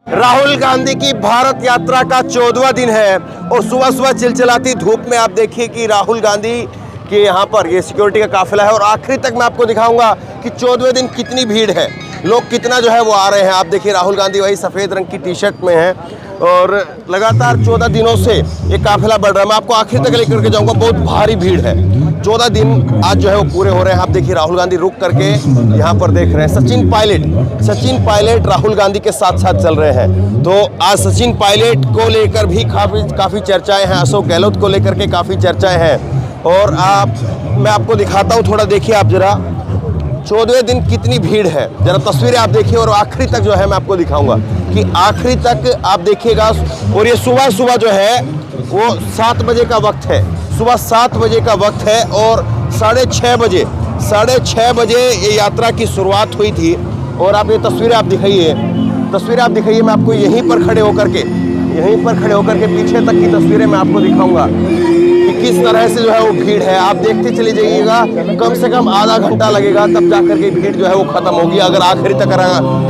राहुल गांधी की भारत यात्रा का 14वां दिन है और सुबह सुबह चिलचिलाती धूप में आप देखिए कि राहुल गांधी के यहाँ पर ये सिक्योरिटी का काफिला है और आखिरी तक मैं आपको दिखाऊंगा कि 14वें दिन कितनी भीड़ है, लोग कितना जो है वो आ रहे हैं। आप देखिए राहुल गांधी वही सफ़ेद रंग की टी शर्ट में है और लगातार 14 दिनों से ये काफिला बढ़ रहा है। मैं आपको आखिर तक लेकर के जाऊंगा, बहुत भारी भीड़ है। 14 दिन आज जो है वो पूरे हो रहे हैं। आप देखिए राहुल गांधी रुक करके यहाँ पर देख रहे हैं। सचिन पायलट राहुल गांधी के साथ साथ चल रहे हैं। तो आज सचिन पायलट को लेकर भी काफ़ी चर्चाएं हैं, अशोक गहलोत को लेकर के काफ़ी चर्चाएं हैं। और मैं आपको दिखाता हूँ, थोड़ा देखिए आप जरा 14वें दिन कितनी भीड़ है, जरा तस्वीरें आप देखिए और आखिरी तक जो है मैं आपको दिखाऊंगा कि आखिरी तक आप देखिएगा। और ये सुबह जो है वो 7 बजे का वक्त है, सुबह 7 बजे का वक्त है और 6:30 बजे ये यात्रा की शुरुआत हुई थी। और आप ये तस्वीरें आप दिखाइए, मैं आपको यहीं पर खड़े होकर के पीछे तक की तस्वीरें मैं आपको दिखाऊंगा कि किस तरह से जो है वो भीड़ है। आप देखते चले जाइएगा, कम से कम आधा घंटा लगेगा तब जाकर के भीड़ जो है वो खत्म होगी। अगर आखिरी तक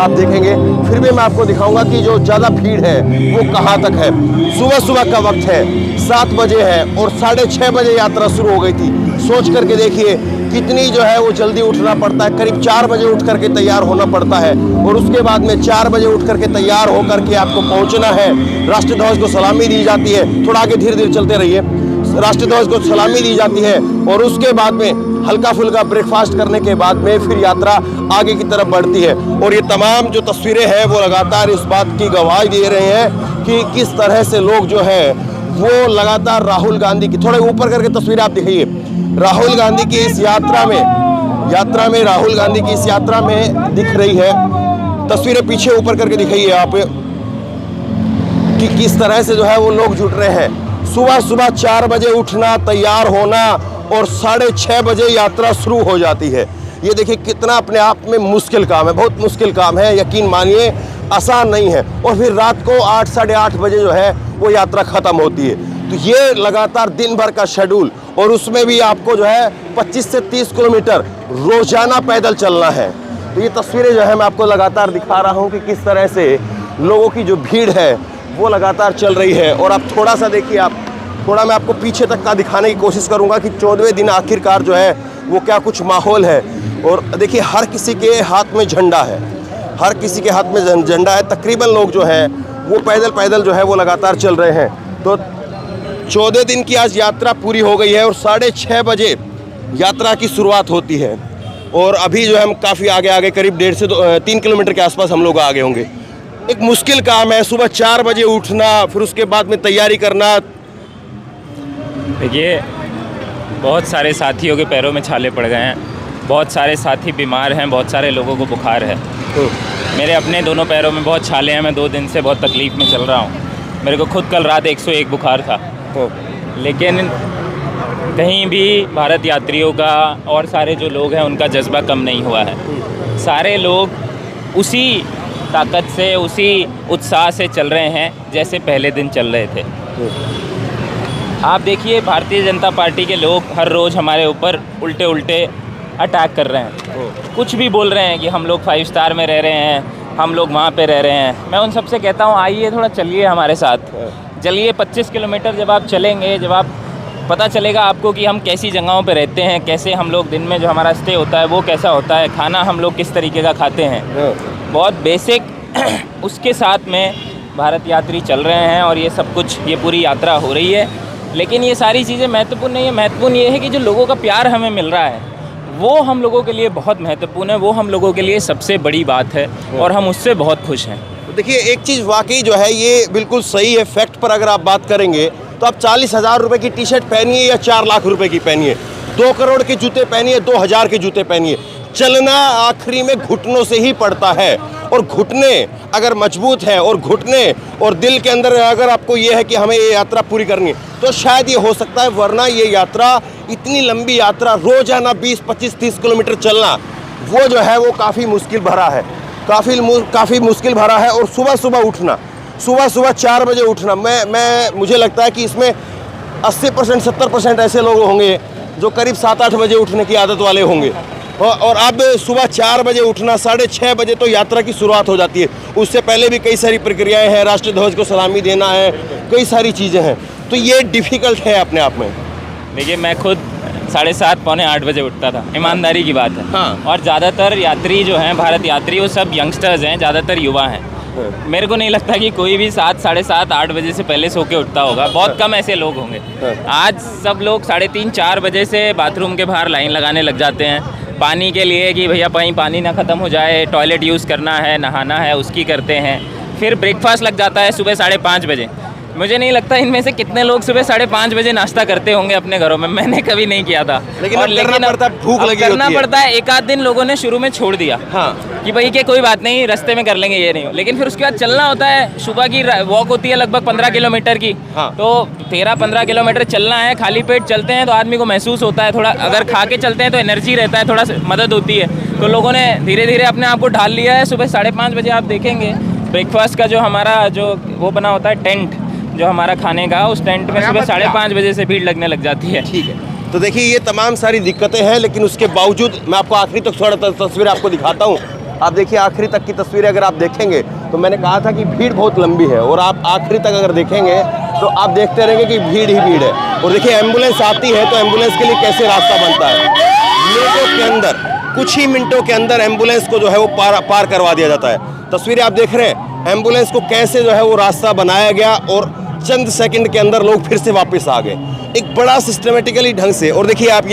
आप देखेंगे फिर भी मैं आपको दिखाऊंगा कि जो ज़्यादा भीड़ है वो कहाँ तक है। सुबह का वक्त है, 7 बजे है और 6:30 बजे यात्रा शुरू हो गई थी। सोच करके देखिए कितनी जो है वो जल्दी उठना पड़ता है। करीब 4 बजे उठ करके तैयार होना पड़ता है और उसके बाद में 4 बजे उठ करके तैयार होकर के आपको पहुंचना है। राष्ट्रध्वज को सलामी दी जाती है, थोड़ा आगे धीरे चलते रहिए। राष्ट्रध्वज को सलामी दी जाती है और उसके बाद में हल्का फुल्का ब्रेकफास्ट करने के बाद में फिर यात्रा आगे की तरफ बढ़ती है। और ये तमाम जो तस्वीरें हैं वो लगातार इस बात की गवाही दे रहे हैं कि किस तरह से लोग जो है वो लगातार राहुल गांधी की, थोड़े ऊपर करके तस्वीरें आप दिखाइए, राहुल गांधी की इस यात्रा में राहुल गांधी की इस यात्रा में दिख रही है। तस्वीरें पीछे ऊपर करके दिखाइए आप कि किस तरह से जो है वो लोग जुट रहे हैं। सुबह 4 बजे उठना, तैयार होना और 6:30 बजे यात्रा शुरू हो जाती है। ये देखिए कितना अपने आप में मुश्किल काम है, बहुत मुश्किल काम है, यकीन मानिए आसान नहीं है। और फिर रात को 8 साढ़े 8 बजे जो है वो यात्रा ख़त्म होती है। तो ये लगातार दिन भर का शेड्यूल और उसमें भी आपको जो है 25 से 30 किलोमीटर रोजाना पैदल चलना है। तो ये तस्वीरें जो है मैं आपको लगातार दिखा रहा हूँ कि किस तरह से लोगों की जो भीड़ है वो लगातार चल रही है। और आप थोड़ा सा देखिए, थोड़ा मैं आपको पीछे तक का दिखाने की कोशिश करूँगा कि 14वें दिन आखिरकार जो है वो क्या कुछ माहौल है। और देखिए हर किसी के हाथ में झंडा है, तकरीबन लोग जो है वो पैदल जो है वो लगातार चल रहे हैं। तो 14 दिन की आज यात्रा पूरी हो गई है और 6:30 बजे यात्रा की शुरुआत होती है। और अभी जो है हम काफ़ी आगे करीब 1.5 से 3 किलोमीटर के आसपास हम लोग आगे होंगे। एक मुश्किल काम है, सुबह 4 बजे उठना, फिर उसके बाद में तैयारी करना। देखिए बहुत सारे साथियों के पैरों में छाले पड़ गए हैं, बहुत सारे साथी बीमार हैं, बहुत सारे लोगों को बुखार है। तो मेरे अपने दोनों पैरों में बहुत छाले हैं, मैं 2 दिन से बहुत तकलीफ़ में चल रहा हूँ। मेरे को खुद कल रात 101 बुखार था। लेकिन कहीं भी भारत यात्रियों का और सारे जो लोग हैं उनका जज्बा कम नहीं हुआ है। सारे लोग उसी ताकत से, उसी उत्साह से चल रहे हैं जैसे पहले दिन चल रहे थे। आप देखिए भारतीय जनता पार्टी के लोग हर रोज़ हमारे ऊपर उल्टे अटैक कर रहे हैं, कुछ भी बोल रहे हैं कि हम लोग 5 स्टार में रह रहे हैं, हम लोग वहाँ पे रह रहे हैं। मैं उन सबसे कहता हूँ आइए थोड़ा चलिए हमारे साथ, चलिए 25 किलोमीटर जब आप चलेंगे, जब आप पता चलेगा आपको कि हम कैसी जगहों पे रहते हैं, कैसे हम लोग दिन में जो हमारा स्टे होता है वो कैसा होता है, खाना हम लोग किस तरीके का खाते हैं, बहुत बेसिक उसके साथ में भारत यात्री चल रहे हैं। और ये सब कुछ, ये पूरी यात्रा हो रही है। लेकिन ये सारी चीज़ें महत्वपूर्ण नहीं है, महत्वपूर्ण ये है कि जो लोगों का प्यार हमें मिल रहा है वो हम लोगों के लिए बहुत महत्वपूर्ण है, वो हम लोगों के लिए सबसे बड़ी बात है और हम उससे बहुत खुश हैं। देखिए एक चीज़ वाकई जो है ये बिल्कुल सही है, फैक्ट पर अगर आप बात करेंगे तो आप 40,000 रुपये की टी शर्ट पहनिए या 4 लाख रुपए की पहनिए, 2 करोड़ के जूते पहनिए, 2,000 के जूते पहनिए, चलना आखिरी में घुटनों से ही पड़ता है। और घुटने अगर मजबूत है और घुटने और दिल के अंदर अगर आपको ये है कि हमें ये यात्रा पूरी करनी है तो शायद ये हो सकता है, वरना ये यात्रा, इतनी लंबी यात्रा रोजाना 20, 25, 30 किलोमीटर चलना वो जो है वो काफ़ी मुश्किल भरा है, काफ़ी मुश्किल भरा है। और सुबह उठना, सुबह 4 बजे उठना, मुझे लगता है कि इसमें 80% 70% ऐसे लोग होंगे जो करीब 7-8 बजे उठने की आदत वाले होंगे। और अब सुबह 4 बजे उठना, 6:30 बजे तो यात्रा की शुरुआत हो जाती है। उससे पहले भी कई सारी प्रक्रियाएं हैं, राष्ट्रीय ध्वज को सलामी देना है, कई सारी चीज़ें हैं, तो ये डिफ़िकल्ट है अपने आप में। देखिए, मैं खुद 7:30 पौने 8 बजे उठता था, ईमानदारी की बात है। हाँ। और ज़्यादातर यात्री जो हैं, भारत यात्री, वो सब यंगस्टर्स हैं, ज़्यादातर युवा हैं। मेरे को नहीं लगता कि कोई भी 7:30 8 बजे से पहले सो के उठता होगा, बहुत कम ऐसे लोग होंगे। आज सब लोग 3:30 4 बजे से बाथरूम के बाहर लाइन लगाने लग जाते हैं पानी के लिए, कि भैया कहीं पानी ना ख़त्म हो जाए, टॉयलेट यूज़ करना है, नहाना है, उसकी करते हैं। फिर ब्रेकफास्ट लग जाता है सुबह 5:30 बजे। मुझे नहीं लगता इनमें से कितने लोग सुबह 5:30 बजे नाश्ता करते होंगे अपने घरों में, मैंने कभी नहीं किया था। लेकिन करना पड़ता है, भूख लगी करना होती है। पड़ता है। एक आध दिन लोगों ने शुरू में छोड़ दिया, हाँ, कि भाई कि कोई बात नहीं, रास्ते में कर लेंगे, ये नहीं हो। लेकिन फिर उसके बाद चलना होता है। सुबह की वॉक होती है लगभग 15 किलोमीटर की। हाँ। तो 13-15 किलोमीटर चलना है, खाली पेट चलते हैं तो आदमी को महसूस होता है थोड़ा, अगर खा के चलते हैं तो एनर्जी रहता है, थोड़ा मदद होती है। तो लोगों ने धीरे धीरे अपने आप को ढाल लिया है। सुबह 5:30 बजे आप देखेंगे ब्रेकफास्ट का जो हमारा जो वो बना होता है टेंट, जो हमारा खाने का, उस टेंट में सुबह 5:30 बजे से भीड़ लगने लग जाती है। ठीक है। तो देखिए, ये तमाम सारी दिक्कतें हैं, लेकिन उसके बावजूद मैं आपको आखिरी तक थोड़ा तस्वीर आपको दिखाता हूँ। आप देखिए, आखिरी तक की तस्वीरें अगर आप देखेंगे तो मैंने कहा था कि भीड़ बहुत लंबी है, और आप आखिरी तक अगर देखेंगे तो आप देखते रहेंगे कि भीड़ ही भीड़ है। और देखिए, एम्बुलेंस आती है तो एम्बुलेंस के लिए कैसे रास्ता बनता है। मिनटों के अंदर, कुछ ही मिनटों के अंदर एम्बुलेंस को जो है वो पार करवा दिया जाता है। तस्वीरें आप देख रहे हैं, एम्बुलेंस को कैसे जो है वो रास्ता बनाया गया, और चंद सेकंड के अंदर लोग फिर से वापस आ गए, एक बड़ा सिस्टमेटिकली ढंग से। और देखिए आप,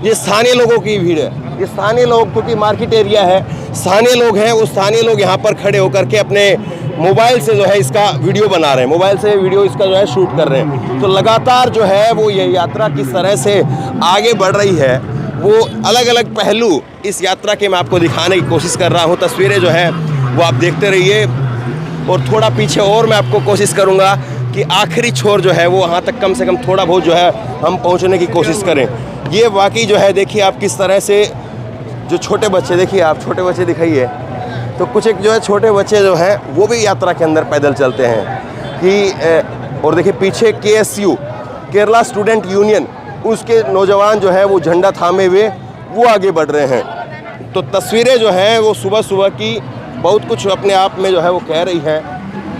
ये स्थानीय लोगों की भीड़ है, ये स्थानीय लोग, क्योंकि मार्केट एरिया है, स्थानीय लोग हैं, वो स्थानीय लोग यहाँ पर खड़े होकर के अपने मोबाइल से जो है इसका वीडियो बना रहे हैं, मोबाइल से वीडियो इसका जो है शूट कर रहे हैं। तो लगातार जो है वो ये यात्रा किस तरह से आगे बढ़ रही है, वो अलग अलग पहलू इस यात्रा के मैं आपको दिखाने की कोशिश कर रहा हूँ। तस्वीरें जो है वो आप देखते रहिए, और थोड़ा पीछे और मैं आपको कोशिश करूँगा कि आखिरी छोर जो है वो वहाँ तक कम से कम थोड़ा बहुत जो है हम पहुँचने की कोशिश करें। ये वाकई जो है, देखिए आप किस तरह से, जो छोटे बच्चे, देखिए आप छोटे बच्चे दिखाइए, तो कुछ एक जो है छोटे बच्चे जो हैं वो भी यात्रा के अंदर पैदल चलते हैं कि और देखिए पीछे KSU, केरला स्टूडेंट यूनियन, उसके नौजवान जो है वो झंडा थामे हुए वो आगे बढ़ रहे हैं। तो तस्वीरें जो हैं वो सुबह सुबह की बहुत कुछ अपने आप में जो है वो कह रही हैं,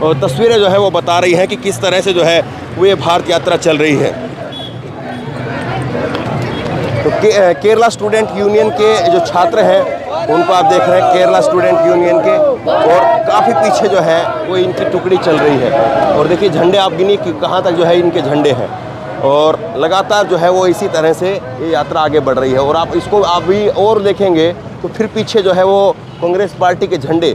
और तस्वीरें जो है वो बता रही हैं कि किस तरह से जो है वो ये भारत यात्रा चल रही है। तो केरला स्टूडेंट यूनियन के जो छात्र हैं उनको आप देख रहे हैं, केरला स्टूडेंट यूनियन के, और काफ़ी पीछे जो है वो इनकी टुकड़ी चल रही है। और देखिए झंडे आप गिनिए कि कहाँ तक जो है इनके झंडे हैं, और लगातार जो है वो इसी तरह से ये यात्रा आगे बढ़ रही है। और आप इसको आप भी और देखेंगे तो फिर पीछे जो है वो कांग्रेस पार्टी के झंडे,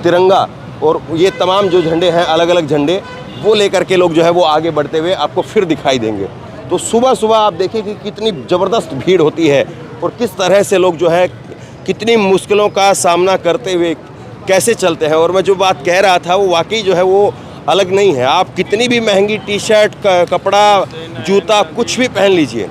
तिरंगा, और ये तमाम जो झंडे हैं, अलग अलग झंडे, वो लेकर के लोग जो है वो आगे बढ़ते हुए आपको फिर दिखाई देंगे। तो सुबह सुबह आप देखिए कि कितनी ज़बरदस्त भीड़ होती है, और किस तरह से लोग जो है कितनी मुश्किलों का सामना करते हुए कैसे चलते हैं। और मैं जो बात कह रहा था वो वाकई जो है वो अलग नहीं है। आप कितनी भी महंगी टी-शर्ट, कपड़ा, जूता कुछ भी पहन लीजिए,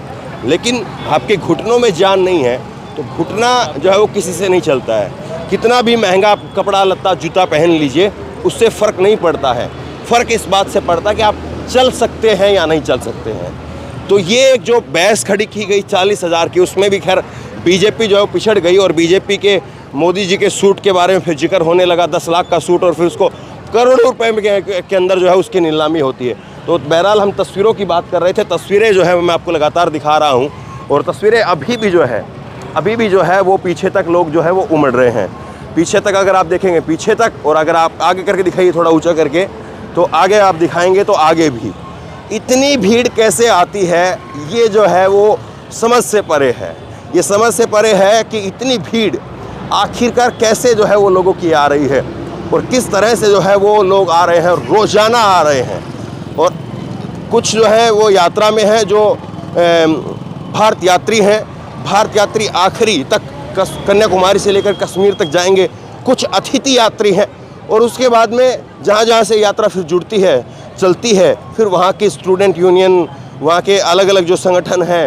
लेकिन आपके घुटनों में जान नहीं है तो घुटना जो है वो किसी से नहीं चलता है। कितना भी महंगा कपड़ा लत्ता जूता पहन लीजिए, उससे फ़र्क नहीं पड़ता है। फ़र्क इस बात से पड़ता है कि आप चल सकते हैं या नहीं चल सकते हैं। तो ये एक जो बहस खड़ी की गई 40,000 की, उसमें भी खैर बीजेपी जो है वो पिछड़ गई, और बीजेपी के मोदी जी के सूट के बारे में फिर जिक्र होने लगा, 10 लाख का सूट, और फिर उसको करोड़ों रुपए के अंदर जो है उसकी नीलामी होती है। तो बहरहाल हम तस्वीरों की बात कर रहे थे, तस्वीरें जो है मैं आपको लगातार दिखा रहा हूँ, और तस्वीरें अभी भी जो है वो पीछे तक लोग जो है वो उमड़ रहे हैं। पीछे तक अगर आप देखेंगे, पीछे तक, और अगर आप आगे करके दिखाइए थोड़ा ऊंचा करके, तो आगे आप दिखाएंगे तो आगे भी इतनी भीड़ कैसे आती है, ये जो है वो समझ से परे है। ये समझ से परे है कि इतनी भीड़ आखिरकार कैसे जो है वो लोगों की आ रही है, और किस तरह से जो है वो लोग आ रहे हैं, रोज़ाना आ रहे हैं। और कुछ जो है वो यात्रा में है जो भारत यात्री हैं, भारत यात्री आखिरी तक कन्याकुमारी से लेकर कश्मीर तक जाएंगे। कुछ अतिथि यात्री हैं, और उसके बाद में जहाँ जहाँ से यात्रा फिर जुड़ती है, चलती है, फिर वहाँ के स्टूडेंट यूनियन, वहाँ के अलग अलग जो संगठन हैं,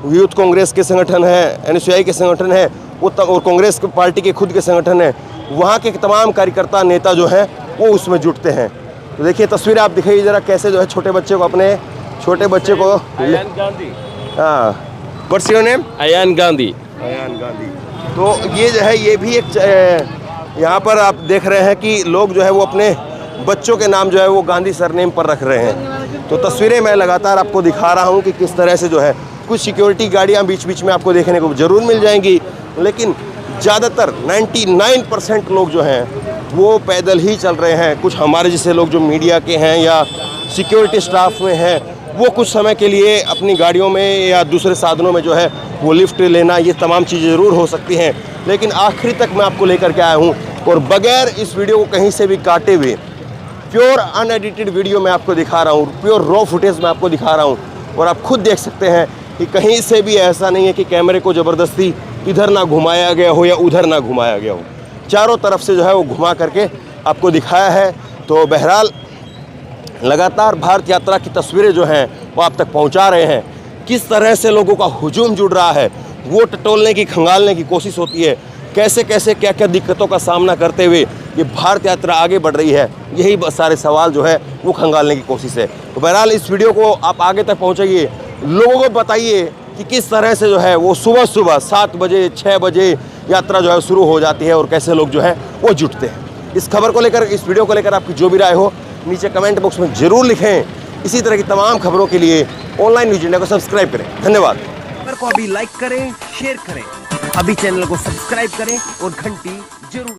यूथ कांग्रेस के संगठन हैं, NSUI के संगठन हैं, वो और कांग्रेस पार्टी के खुद के संगठन हैं, वहाँ के तमाम कार्यकर्ता नेता जो हैं वो उसमें जुटते हैं। तो देखिए तस्वीरें आप दिखाइए ज़रा, कैसे जो है छोटे बच्चे को, अपने छोटे बच्चे को, Ayan Gandhi. हाँ, what's your name? Ayan Gandhi. Ayan Gandhi. तो ये जो है ये भी एक यहाँ पर आप देख रहे हैं कि लोग जो है वो अपने बच्चों के नाम जो है वो गांधी सरनेम पर रख रहे हैं। तो तस्वीरें मैं लगातार आपको दिखा रहा हूँ कि किस तरह से जो है कुछ सिक्योरिटी गाड़ियाँ बीच बीच में आपको देखने को ज़रूर मिल जाएंगी, लेकिन ज़्यादातर 99% लोग जो हैं वो पैदल ही चल रहे हैं। कुछ हमारे जैसे लोग जो मीडिया के हैं या सिक्योरिटी स्टाफ में हैं वो कुछ समय के लिए अपनी गाड़ियों में या दूसरे साधनों में जो है वो लिफ्ट लेना, ये तमाम चीज़ें ज़रूर हो सकती हैं, लेकिन आखिरी तक मैं आपको लेकर के आया हूँ और बगैर इस वीडियो को कहीं से भी काटे हुए प्योर अनएडिटेड वीडियो मैं आपको दिखा रहा हूँ, प्योर रॉ फुटेज मैं आपको दिखा रहा हूँ। और आप खुद देख सकते हैं कि कहीं से भी ऐसा नहीं है कि कैमरे को ज़बरदस्ती इधर ना घुमाया गया हो या उधर ना घुमाया गया हो, चारों तरफ से जो है वो घुमा करके आपको दिखाया है। तो बहरहाल लगातार भारत यात्रा की तस्वीरें जो हैं वो आप तक पहुंचा रहे हैं। किस तरह से लोगों का हुजूम जुड़ रहा है, वो टटोलने की, खंगालने की कोशिश होती है, कैसे कैसे क्या क्या दिक्कतों का सामना करते हुए ये भारत यात्रा आगे बढ़ रही है, यही सारे सवाल जो है वो खंगालने की कोशिश है। तो बहरहाल इस वीडियो को आप आगे तक पहुँचाइए, लोगों को बताइए कि किस तरह से जो है वो सुबह सुबह 7 बजे 6 बजे यात्रा जो है शुरू हो जाती है और कैसे लोग जो है वो जुटते हैं। इस खबर को लेकर, इस वीडियो को लेकर आपकी जो भी राय हो नीचे कमेंट बॉक्स में ज़रूर लिखें। इसी तरह की तमाम खबरों के लिए ऑनलाइन न्यूज़ इंडिया को सब्सक्राइब करें। धन्यवाद। खबर को अभी लाइक करें, शेयर करें, अभी चैनल को सब्सक्राइब करें और घंटी जरूर